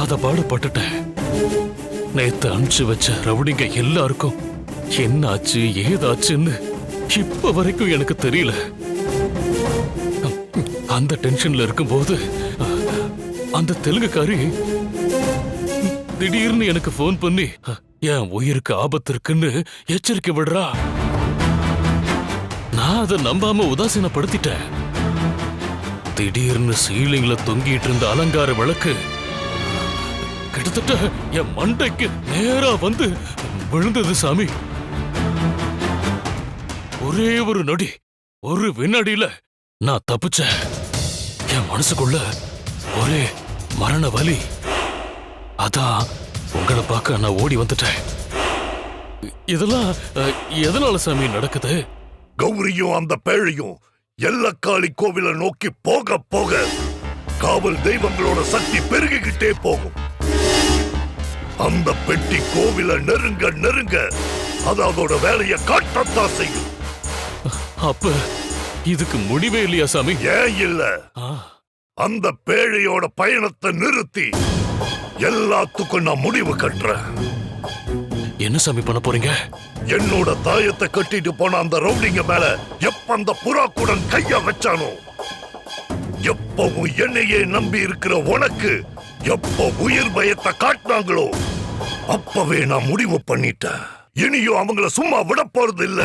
படாத பாடுபட்டுட்டேன். நேத்து அனுப்பிச்சு வச்ச ரவுடிங்க எல்லாருக்கும் என்னாச்சு ஏதாச்சுன்னு இப்ப வரைக்கும் எனக்கு தெரியல. அந்த டென்ஷன்ல இருக்கும்போது அந்த தெலுங்குக்காரி திடீர்னு எனக்கு போன் பண்ணி என் உயிருக்கு ஆபத்து இருக்குன்னு எச்சரிக்கை விடுறா. நான் அதை நம்பாம உதாசீனப்படுத்திட்டேன். திடீர்னு சீலிங்ல தொங்கிட்டு இருந்த அலங்கார விளக்கு கிட்டத்தட்ட என் மண்டைக்கு நேரா வந்து விழுந்தது சாமி. ஒரே ஒரு நொடி, ஒரு வினாடியில நான் தப்பிச்சேன். என் மனசுக்குள்ள ஒரே மரண வலி. அதான் உங்களை பார்க்க நான் ஓடி வந்துட்டேன். இதெல்லாம் எதனால சாமி நடக்குது? கௌரியும் அந்த பேழையும் எல்லக்காளி கோவில நோக்கி போக போக காவல் தெய்வங்களோட சக்தி பெருகிக்கிட்டே போகும். அந்த பெட்டி கோவில நெருங்க நெருங்க அது அதோட வேலையை காட்டத்தான் செய்யும். அப்ப இதுக்கு முடிவே இல்லையா சாமி? ஏன் இல்ல, அந்த பேழையோட பயணத்தை நிறுத்தி எல்லாத்துக்கும் நான் முடிவு கட்டுறேன். என்ன சாமி பண்ண போறீங்க? என்னோட தாயத்தை கட்டிட்டு போன அந்த ரவுடிங்க மேல எப்ப அந்த புறாக்குடன் கைய வச்சானோ, எப்பவும் என்னையே நம்பி இருக்கிற உனக்கு எப்ப உயிர் பயத்தை காட்டினாங்களோ அப்பவே நான் முடிவு பண்ணிட்டேன். இனியும் அவங்கள சும்மா விட போறது இல்ல.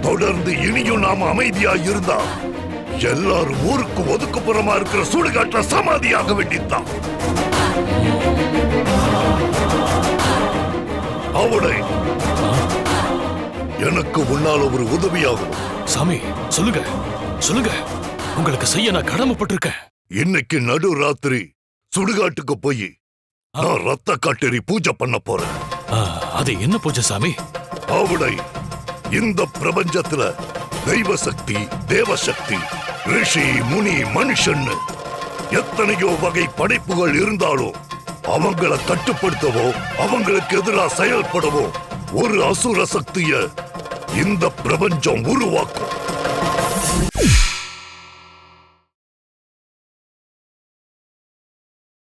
தொடர்ந்து இனியும் நாம அமைதியா இருந்தா எல்லாரும் ஊருக்கு ஒதுக்குப்புறமா இருக்கிற சுடுகாட்டுல சமாதியாக வேண்டித்தான். அவளை எனக்கு உன்னால ஒரு உதவியாகும். சாமி சொல்லுங்க சொல்லுங்க, உங்களுக்கு செய்ய நான் கடமைப்பட்டிருக்கேன். இன்னைக்கு நடு ராத்திரி சுடுகாட்டுக்கு போய் நான் ரத்த காட்டேரி பூஜை பண்ண போறேன். அது என்ன பூஜை சாமி? அவளை இந்த பிரபஞ்சத்துல தெய்வ சக்தி, தேவசக்தி, ரிஷி, முனி, மனுஷன் எத்தனையோ வகை படைப்புகள் இருந்தாலும் அவங்கள கட்டுப்படுத்தவோ அவங்களுக்கு எதிராக செயல்படவோ ஒரு அசுர சக்திய இந்த பிரபஞ்சம் உருவாக்கும்.